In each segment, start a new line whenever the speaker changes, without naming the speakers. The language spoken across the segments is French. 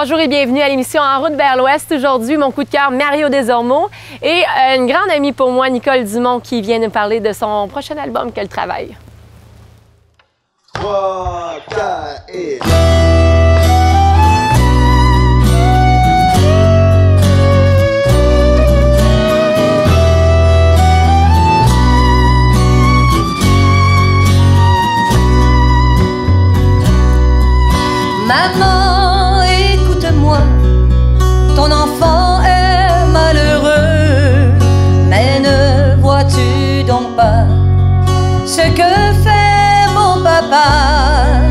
Bonjour et bienvenue à l'émission En route vers l'Ouest. Aujourd'hui, mon coup de cœur, Mario Desormeaux. Et une grande amie pour moi, Nicole Dumont, qui vient nous parler de son prochain album qu'elle travaille.
3, 4 et...
Maman, écoute-moi, ton enfant est malheureux, mais ne vois-tu donc pas ce que fait mon papa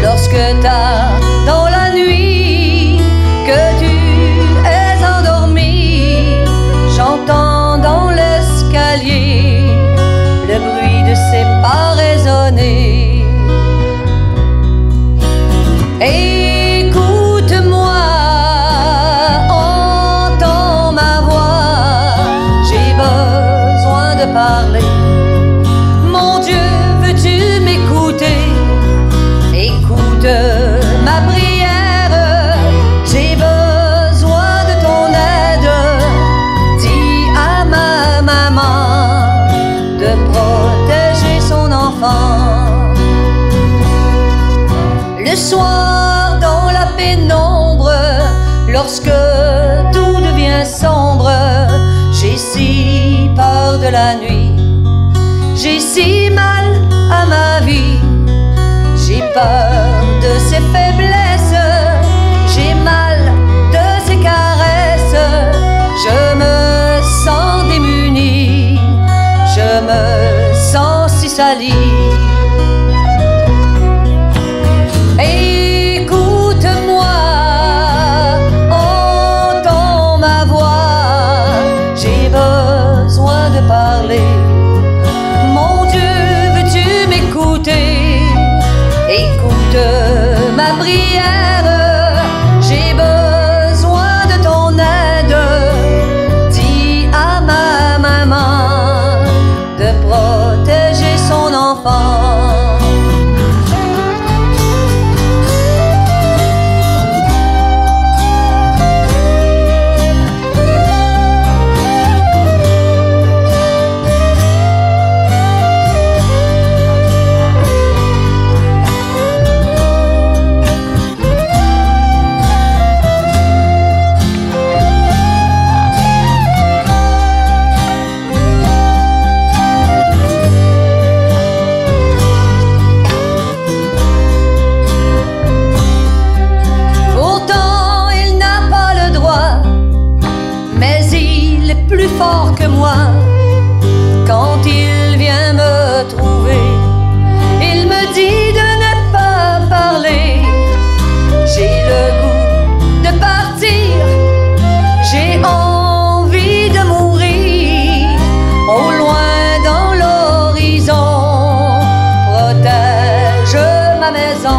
lorsque tard dans la nuit que tu es endormi, j'entends dans l'escalier le bruit de ses pas résonner. Écoute-moi, entends ma voix, j'ai besoin de parler. Mon Dieu, veux-tu m'écouter? Écoute ma prière, j'ai besoin de ton aide. Dis à ma maman de protéger son enfant. Le soir dans la pénombre, lorsque tout devient sombre, j'ai si peur de la nuit, j'ai si mal à ma vie, j'ai peur de ses faiblesses, j'ai mal de ses caresses, je me sens démunie, je me sens si salie. Écoute-moi, entends ma voix, j'ai besoin de parler. Mon Dieu, veux-tu m'écouter? Écoute ma prière, j'ai besoin de ton aide. Dis à ma maman de protéger son enfant. Fort que moi, quand il vient me trouver, il me dit de ne pas parler. J'ai le goût de partir, j'ai envie de mourir. Au loin dans l'horizon, protège ma maison.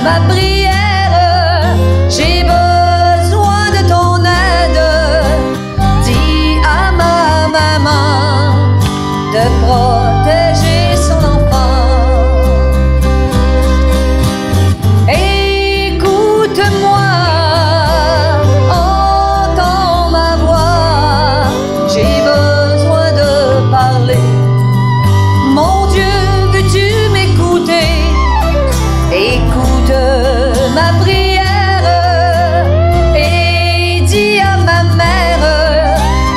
Ma prière, j'ai besoin de ton aide. Dis à ma maman de protéger son enfant. Écoute-moi, entends ma voix, j'ai besoin de parler. Mon Dieu, veux-tu m'écouter? Écoute ma prière et dis à ma mère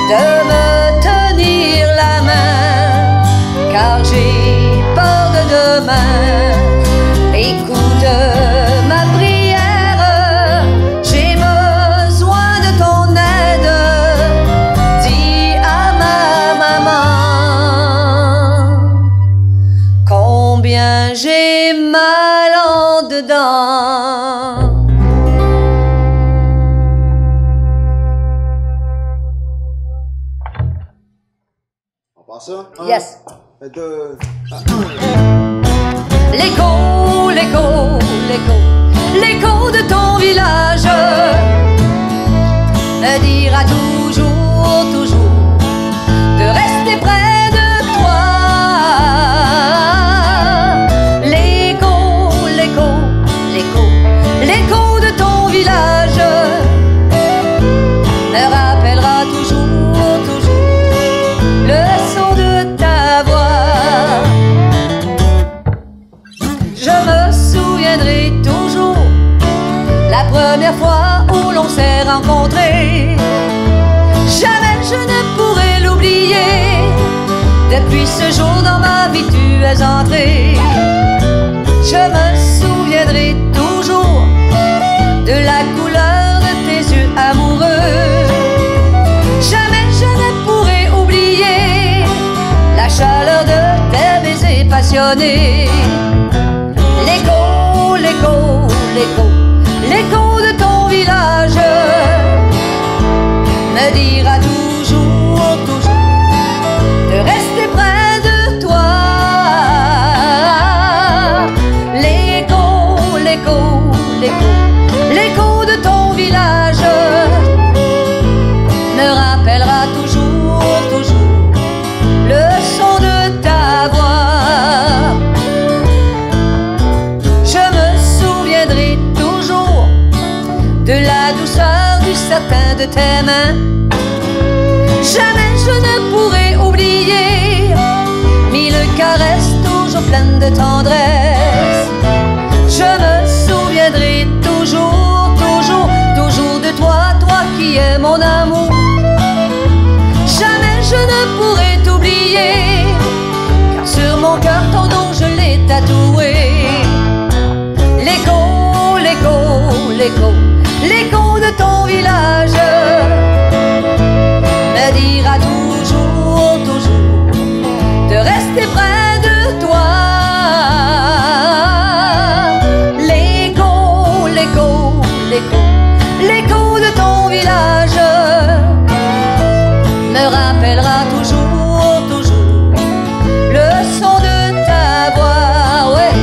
de me tenir la main, car j'ai peur de demain. Écoute ma prière, j'ai besoin de ton aide. Dis à ma maman combien j'ai mal en dedans.
On passe ça?
Yes.
2,
L'écho, l'écho, l'écho, l'écho de ton village me dira toujours, toujours de rester près de toi. L'écho, l'écho, l'écho, l'écho de ton village me rappellera toujours, toujours le son de ta voix. Je me souviendrai toujours la première fois où l'on s'est rencontrés. Jamais je ne pourrai l'oublier. Depuis ce jour dans ma vie tu es entré. Je me souviendrai toujours de la couleur de tes yeux amoureux. Jamais je ne pourrai oublier la chaleur de tes baisers passionnés. L'écho, l'écho, l'écho, l'écho de ton village me dira toujours, toujours de rester près de toi. L'écho, l'écho, l'écho, l'écho de ton village me rappellera toujours, toujours le son de ta voix. Je me souviendrai toujours de la douceur du satin de tes mains. Jamais je ne pourrai oublier mille caresses toujours pleines de tendresse. Je me souviendrai toujours, toujours, toujours de toi, toi qui es mon amour. Jamais je ne pourrai t'oublier, car sur mon cœur ton nom je l'ai tatoué. L'écho, l'écho, l'écho, l'écho de ton village me dira toujours, toujours de rester près de toi. L'écho, l'écho, l'écho, l'écho de ton village me rappellera toujours, toujours le son de ta voix. Ouais.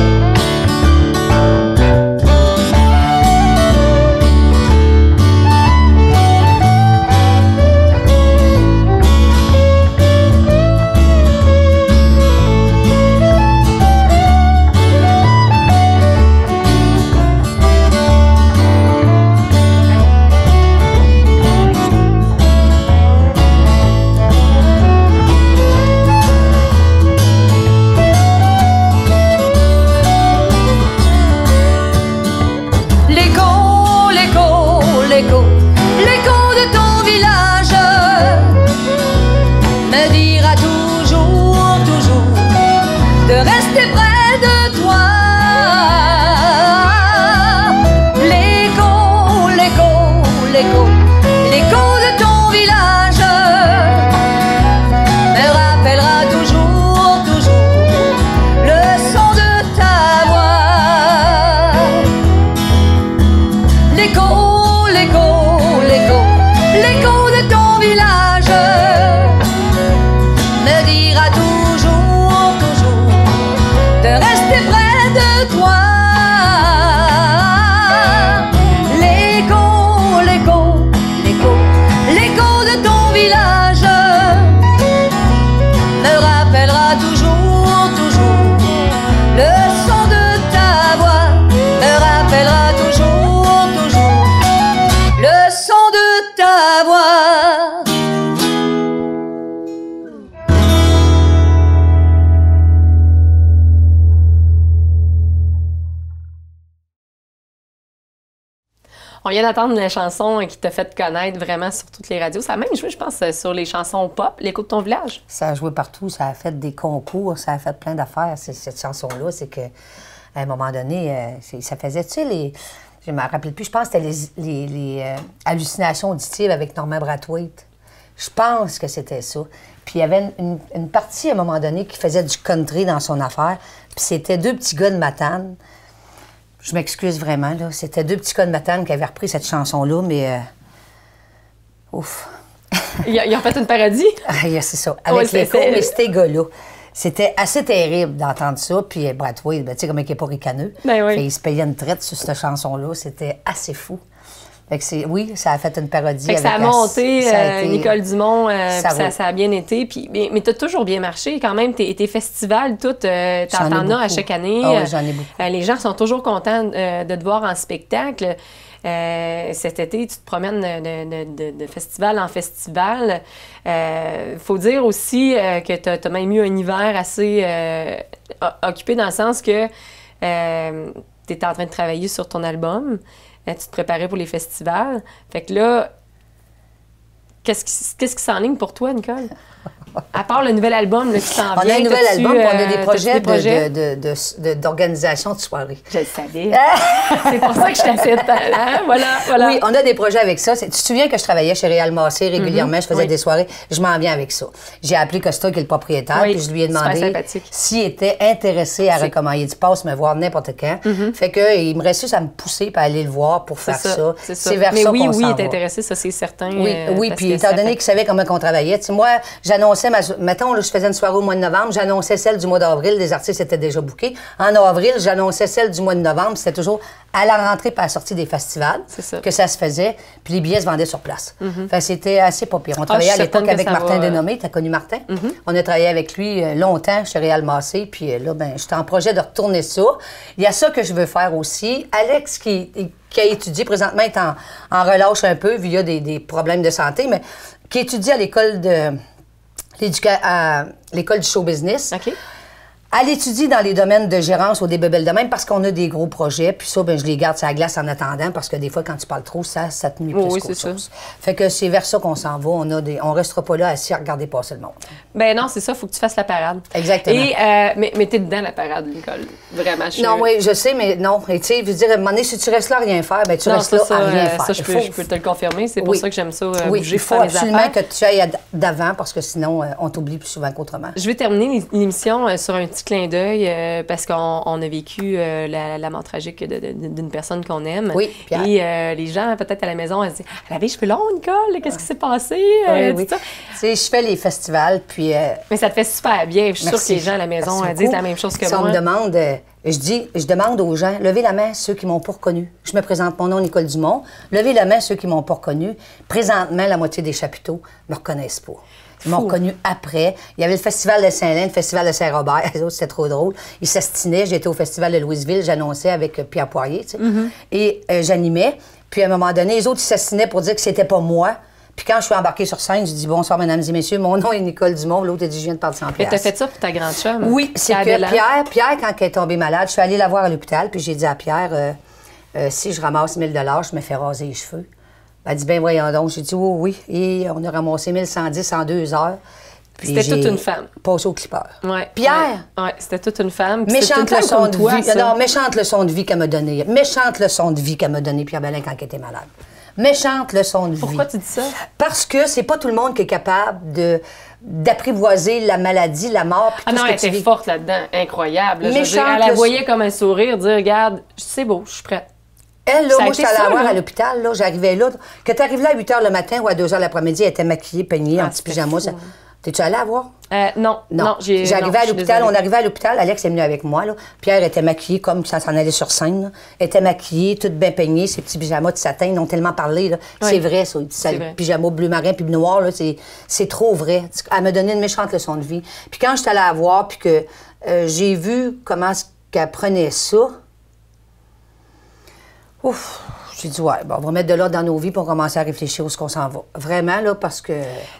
L'écho, l'écho de ton village me dira toujours, toujours de rester près de toi. L'écho, l'écho, l'écho, l'écho de ton village me rappellera toujours, toujours le son de ta voix. L'écho, l'écho, l'écho, l'écho de ton village me dira toujours, toujours de rester près de toi. L'écho, l'écho, l'écho, l'écho de ton village me rappellera toujours, toujours le son de ta voix, me rappellera toujours, toujours le son de ta voix.
On vient d'entendre la chanson qui t'a fait connaître vraiment sur toutes les radios. Ça a même joué, je pense, sur les chansons pop, L'écho de ton village.
Ça a joué partout, ça a fait des concours, ça a fait plein d'affaires, cette chanson-là. C'est qu'à un moment donné, ça faisait, tu sais, je me rappelle plus, je pense que c'était les hallucinations auditives avec Normand Brathwaite. Je pense que c'était ça. Puis il y avait une partie, à un moment donné, qui faisait du country dans son affaire. Puis c'était deux petits gars de Matane. Je m'excuse vraiment, là. C'était deux petits gars de Matane qui avaient repris cette chanson-là, mais... ouf!
Ils ont fait une parodie?
Ah, c'est ça. Avec l'écho, mais ces gars-là. c'était assez terrible d'entendre ça. Puis Brad Wade, ben, tu sais comment il n'est pas ricaneux.
Ben oui.
Il se payait une traite sur cette chanson-là. C'était assez fou. Fait que oui, ça a fait une parodie.
Fait que ça a monté, Nicole Dumont, ça a bien été. Puis, mais tu as toujours bien marché quand même. Tes festivals, tout, t'en as à chaque année.
Oh, j'en ai beaucoup.
Les gens sont toujours contents de te voir en spectacle. Cet été, tu te promènes de festival en festival. Faut dire aussi que tu as même eu un hiver assez occupé dans le sens que tu étais en train de travailler sur ton album. Tu te préparais pour les festivals. Fait que là, qu'est-ce qui s'enligne pour toi, Nicole? À part le nouvel album là, qui s'en vient.
On a un nouvel album, on a des projets d'organisation de soirées.
Je le savais. C'est pour ça que je t'assiste. Hein? Voilà.
Oui, on a des projets avec ça. Tu te souviens que je travaillais chez Réal Massé régulièrement, je faisais des soirées. Je m'en viens avec ça. J'ai appelé Costa, qui est le propriétaire, puis je lui ai demandé s'il était intéressé à recommander. Il dit, passe me voir n'importe quand. Fait qu'il me restait à me pousser pour aller le voir pour faire ça. C'est vers ça qu'on s'en va.
Mais oui, il est intéressé, ça, c'est certain.
Oui, puis étant donné qu'il savait comment on travaillait, moi, j'annonçais mettons, là, je faisais une soirée au mois de novembre, j'annonçais celle du mois d'avril, les artistes étaient déjà bookés. En avril, j'annonçais celle du mois de novembre, c'était toujours à la rentrée et à la sortie des festivals que ça se faisait, puis les billets se vendaient sur place. Fait c'était assez pas pire. On travaillait à l'époque avec Martin Denomé, tu as connu Martin? On a travaillé avec lui longtemps chez Réal Massé, puis là, ben, j'étais en projet de retourner ça. Il y a ça que je veux faire aussi. Alex, qui a étudié, présentement, est en relâche un peu, via des problèmes de santé, mais qui étudie à l'école à l'école du show business.
OK.
Elle étudie dans les domaines de gérance au débebel de même parce qu'on a des gros projets. Puis ça, ben, je les garde sur la glace en attendant parce que des fois, quand tu parles trop, ça te nuit plus qu'autre chose. Fait que c'est vers ça qu'on s'en va. On restera pas là assis à regarder passer le monde. Ben
non, c'est ça. Faut que tu fasses la parade.
Exactement.
Et, mais t'es dedans la parade, Nicole. Vraiment.
Non, oui, je sais, mais non. Et tu sais, je veux dire, à un moment donné, si tu restes là à rien faire, ben tu restes là à rien faire.
Ça, je peux te le confirmer. C'est pour ça que j'aime ça bouger.
Il faut absolument que tu ailles d'avant parce que sinon, on t'oublie plus souvent qu'autrement.
Je vais terminer l'émission sur un petit clin d'œil. Parce qu'on a vécu la mort tragique d'une personne qu'on aime.
Oui, Pierre.
Et les gens, peut-être à la maison, elles se disent « Elle avait les cheveux longs, Nicole, qu'est-ce qui s'est passé? »
Oui. Tu sais, je fais les festivals, puis...
Mais ça te fait super bien. Je suis sûre que les gens à la maison disent la même chose que moi.
On me demande... je demande aux gens, levez la main ceux qui m'ont pas reconnu. Je me présente, mon nom Nicole Dumont. Levez la main ceux qui m'ont pas reconnu. Présentement, la moitié des chapiteaux me reconnaissent pas. Ils m'ont reconnu après. Il y avait le Festival de Saint-Lin, le Festival de Saint-Robert. Les autres, c'était trop drôle. Ils s'astinaient. J'étais au Festival de Louisville. J'annonçais avec Pierre Poirier, tu sais. Et j'animais. Puis, à un moment donné, les autres, ils s'astinaient pour dire que c'était pas moi. Puis quand je suis embarquée sur scène, je dis « Bonsoir, mesdames et messieurs, mon nom est Nicole Dumont. » L'autre a dit « Je viens de perdre 100 $. »
Mais t'as fait ça pour ta grande chum?
Oui, c'est que Pierre, quand elle est tombée malade, je suis allée la voir à l'hôpital. Puis j'ai dit à Pierre, si je ramasse 1 000 $, je me fais raser les cheveux. Elle dit, ben voyons donc. J'ai dit, oh, oui. Et on a ramassé 1110 en 2 heures.
C'était toute une femme.
Passé au clipper.
Ouais.
Pierre!
Ouais, c'était toute une femme.
Méchante leçon de vie. Non, méchante leçon de vie qu'elle m'a donnée. Méchante leçon de vie qu'elle m'a donnée, Pierre Bellin, quand elle était malade. Méchante leçon de vie.
Pourquoi tu dis ça?
Parce que c'est pas tout le monde qui est capable d'apprivoiser la maladie, la mort.
Ah non, elle était forte là-dedans. Incroyable.
Méchante
elle la voyait comme un sourire, dire, regarde, c'est beau, je suis prête.
Elle, là, moi, je suis allée la voir à l'hôpital, là, j'arrivais là. Quand tu arrives là à 8 h le matin ou à 2 h l'après-midi, elle était maquillée, peignée, en petit pyjama. T'es-tu allée la voir?
Non.
J'arrivais à l'hôpital, on arrivait à l'hôpital, Alex est venu avec moi, là. Pierre était maquillée comme ça s'en allait sur scène, là. Elle était maquillée, toute bien peignée, ses petits pyjamas de satin, ils ont tellement parlé, là. Oui. C'est vrai, ça, pyjama bleu marin puis noir, là, c'est trop vrai. Elle m'a donné une méchante leçon de vie. Puis quand j'étais allée la voir, puis que j'ai vu comment qu'elle prenait ça, ouf! J'ai dit, ouais, bon, on va mettre de l'ordre dans nos vies pour commencer à réfléchir où est-ce qu'on s'en va. Vraiment, là, parce que...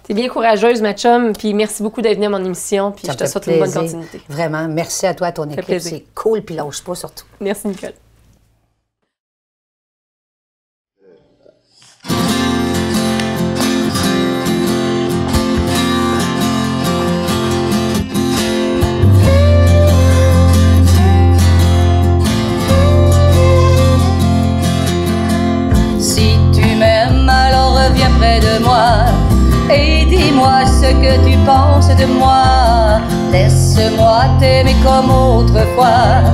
T'es bien courageuse, ma chum, puis merci beaucoup d'être venue à mon émission, puis je te souhaite une bonne continuité.
Vraiment, merci à toi, à ton équipe. C'est cool, puis lâche pas, surtout.
Merci, Nicole.
Près de moi et dis-moi ce que tu penses de moi. Laisse-moi t'aimer comme autrefois,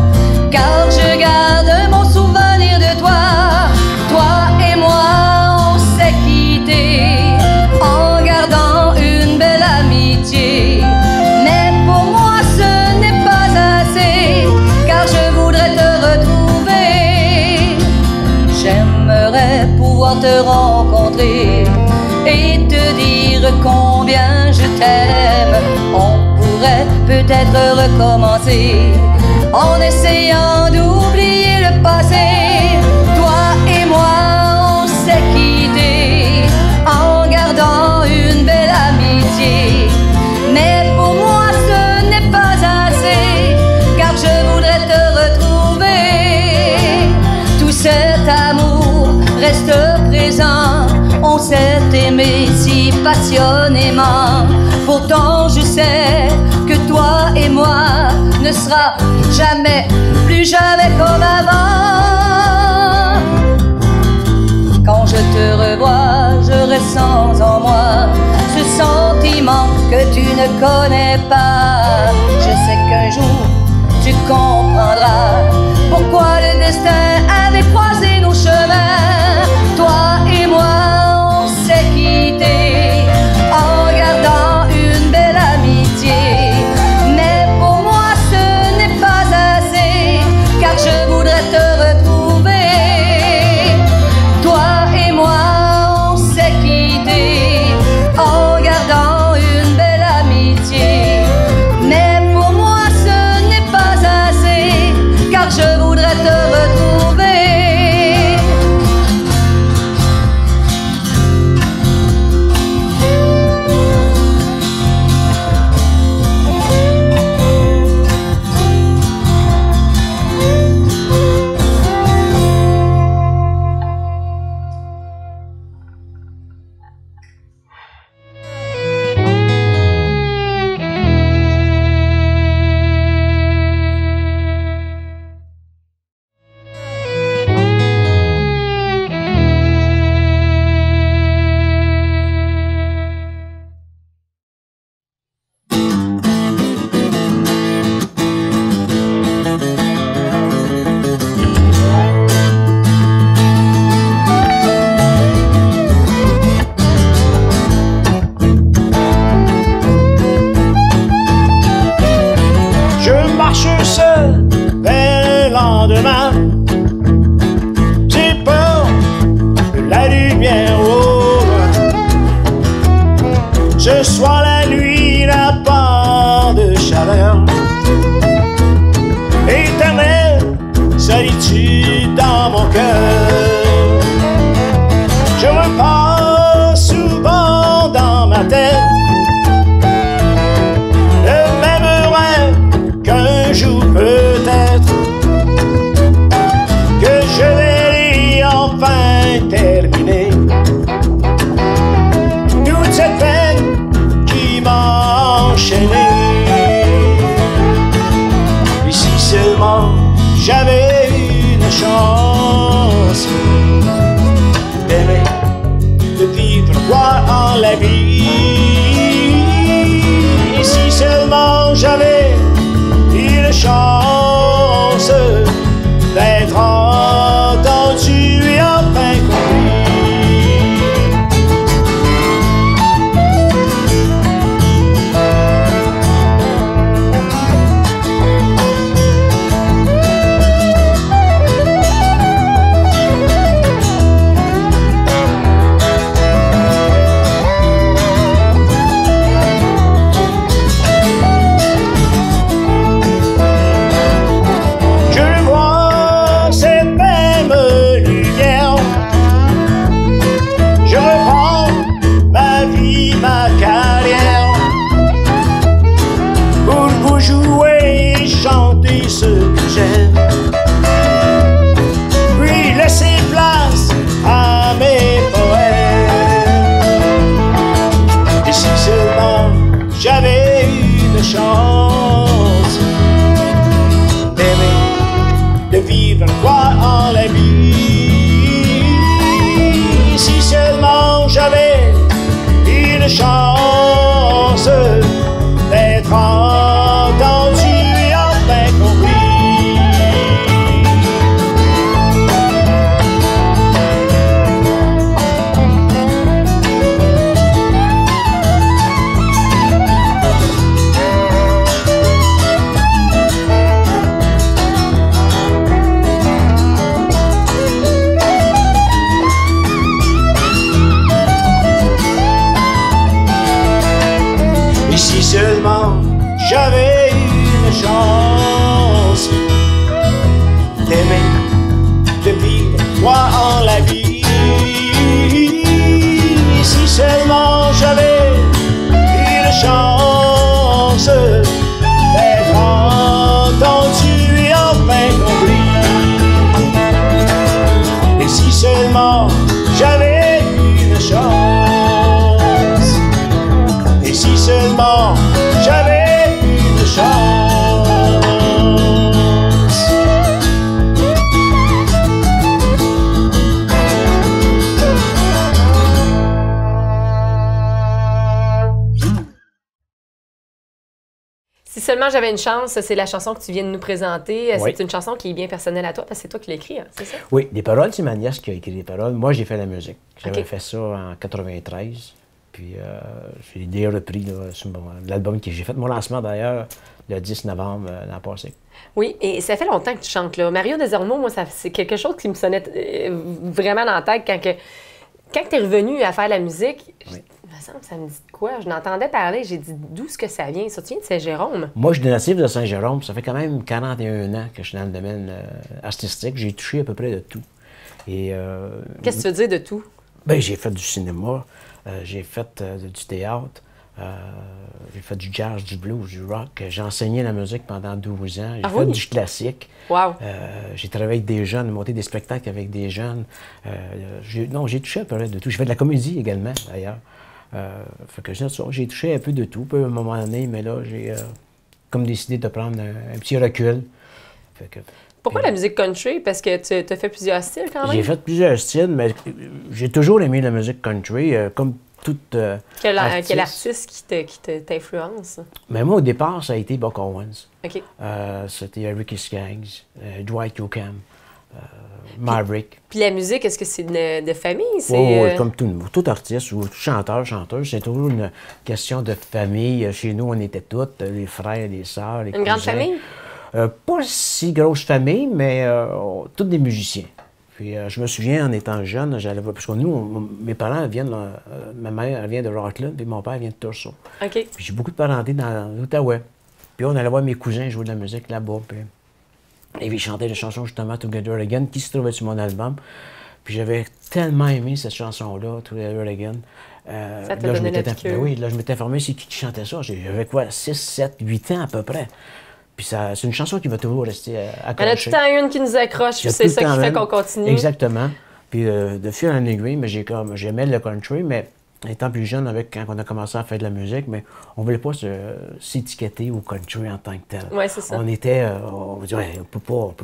car je garde mon souvenir de toi. Toi et moi, on s'est quittés en gardant une belle amitié. Mais pour moi, ce combien je t'aime. On pourrait peut-être recommencer en essayant d'oublier le passé. Toi et moi, on s'est quittés en gardant une belle amitié. Mais pour moi, ce n'est pas assez, car je voudrais te retrouver. Tout cet amour reste présent, on s'est aimé si passionnément. Pourtant je sais que toi et moi ne sera jamais, plus jamais comme avant. Quand je te revois, je ressens en moi ce sentiment que tu ne connais pas. Je sais qu'un jour tu comprendras pourquoi le destin avait croisé nos chemins. Toi et moi, on s'est quittés en gardant une belle amitié. Mais pour moi, ce n'est pas assez, car je voudrais te retrouver. Toi et moi, on s'est quittés en gardant une belle amitié. Mais pour moi, ce n'est pas assez, car je voudrais te retrouver.
Ce soir la nuit n'a pas de chaleur, éternelle solitude dans mon cœur. Je repasse souvent dans ma tête le même rêve qu'un jour peut-être que je vais enfin terminer toute cette peine qui m'a enchaîné. Et si seulement j'avais une chance d'aimer, de vivre quoi en la vie. Et si seulement j'avais une chance d'être entendu et enfin compris. Ce que j'aime, puis laisser place à mes poèmes. Et si seulement j'avais une chance d'aimer, de vivre quoi en la vie. Si seulement j'avais une chance d'être entendu. Et si seulement j'avais une chance d'aimer, de vivre moi en la vie. Et si seulement j'avais une chance d'être entendu et enfin compris. Et si seulement j'avais une chance. Et si seulement j'avais une chance.
Si seulement j'avais une chance, c'est la chanson que tu viens de nous présenter.
Oui.
C'est une chanson qui est bien personnelle à toi parce que c'est toi qui l'as écrite, hein, c'est ça?
Oui, les paroles, c'est ma nièce qui a écrit les paroles. Moi, j'ai fait la musique. J'avais
Ok.
fait ça en 93. Puis j'ai déjà repris là, sur l'album que j'ai fait. Mon lancement, d'ailleurs, le 10 novembre l'an passé.
Oui, et ça fait longtemps que tu chantes là. Mario Desormeaux, moi, c'est quelque chose qui me sonnait vraiment dans la tête quand tu es revenu à faire la musique.
Oui.
Il me semble que ça me dit de quoi? Je n'entendais parler, j'ai dit d'où est-ce que ça vient? Ça vient de Saint-Jérôme?
Moi, je suis natif de Saint-Jérôme. Ça fait quand même 41 ans que je suis dans le domaine artistique. J'ai touché à peu près de tout. Et
Qu'est-ce que tu veux dire de tout?
ben, j'ai fait du cinéma, j'ai fait du théâtre, j'ai fait du jazz, du blues, du rock. J'ai enseigné la musique pendant 12 ans. J'ai
Ah
fait
oui?
du classique.
Wow!
J'ai travaillé avec des jeunes, monté des spectacles avec des jeunes. J'ai touché à peu près de tout. J'ai fait de la comédie également, d'ailleurs. Fait que j'ai touché un peu de tout, à un moment donné, mais là, j'ai comme décidé de prendre un petit recul. Fait que,
Pourquoi la musique country? Parce que tu as fait plusieurs styles quand même?
j'ai fait plusieurs styles, mais j'ai toujours aimé la musique country, comme toute
Quel
artiste.
artiste qui t'influence?
Mais moi, au départ, ça a été Buck Owens.
OK.
C'était Ricky Skaggs, Dwight Yoakam, Maverick.
Puis la musique, est-ce que c'est de famille? C'est,
Oui, comme tout artiste ou tout chanteur, chanteuse, c'est toujours une question de famille. Chez nous, on était toutes, les frères, les sœurs, les
Une grande
cousins.
famille?
Pas si grosse famille, mais tous des musiciens. Puis je me souviens, en étant jeune, j'allais voir, parce que nous, mes parents viennent, ma mère elle vient de Rockland, puis mon père vient de Tursault.
OK.
Puis j'ai beaucoup de parenté dans l'Outaouais. Puis on allait voir mes cousins jouer de la musique là-bas. Puis ils chantaient des chansons justement Together Again, qui se trouvait sur mon album. Puis j'avais tellement aimé cette chanson-là, Together Again.
Ça t'a donné la piqûre.
Ben oui, là, je m'étais informé c'est qui chantait ça. J'avais quoi, 6, 7, 8 ans à peu près. Puis c'est une chanson qui va toujours rester accrochée.
Il y en a tout le temps une qui nous accroche,
Il y
puis
a
c'est
tout le
ça qui
temps
fait
une.
qu'on continue.
Exactement. Puis de fil en aiguille, mais j'aimais le country, mais étant plus jeune, quand on a commencé à faire de la musique, mais on ne voulait pas s'étiqueter au country en tant que tel.
Oui, c'est ça.
On était, on disait, ouais, on peut pas.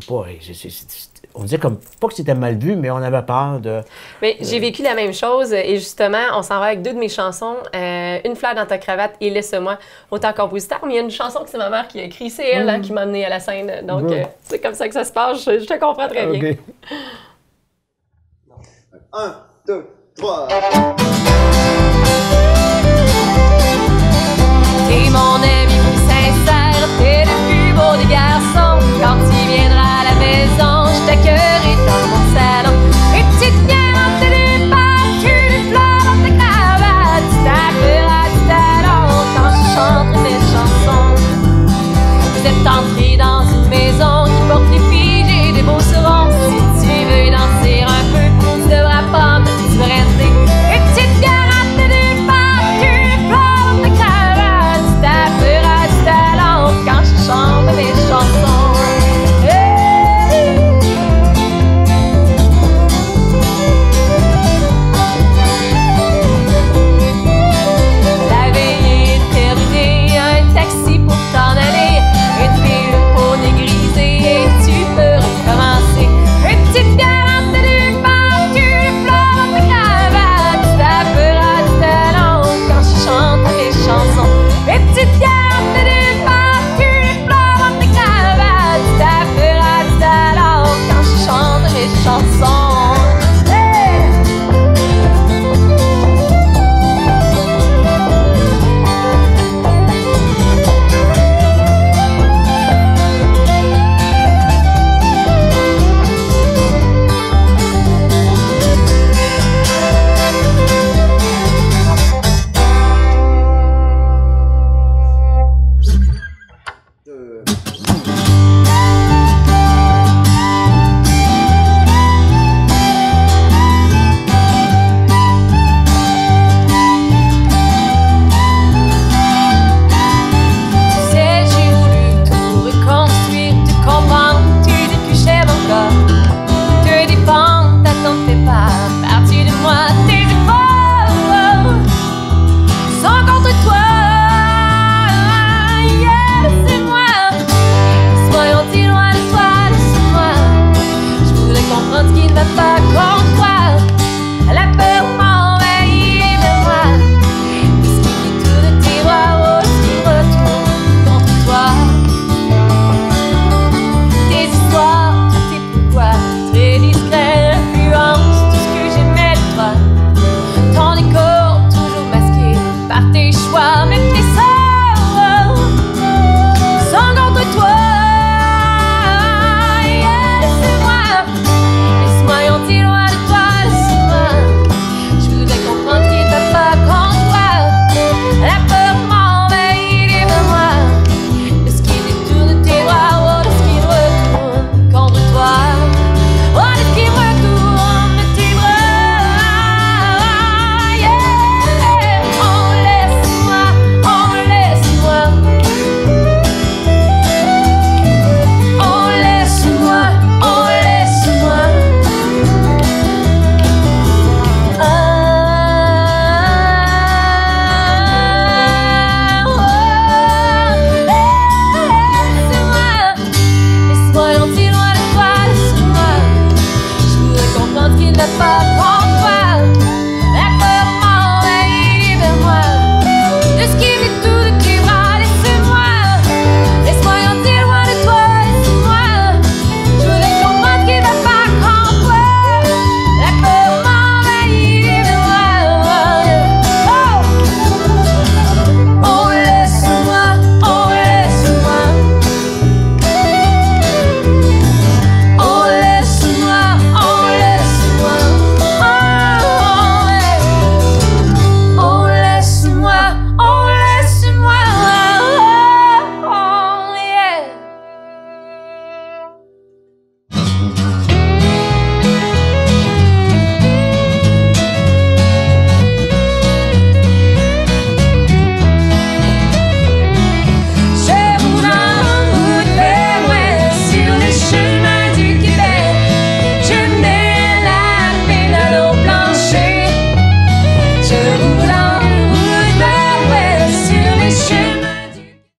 On disait comme, pas que c'était mal vu, mais on avait peur de...
Mais j'ai vécu la même chose et justement, on s'en va avec deux de mes chansons, Une fleur dans ta cravate et Laisse-moi, auteur-compositeur. Mais il y a une chanson que c'est ma mère qui a écrite, c'est elle hein, qui m'a amenée à la scène. Donc,
Good.
c'est comme ça que ça se passe. Je te comprends très bien.
OK.
1, 2, 3.
T'es mon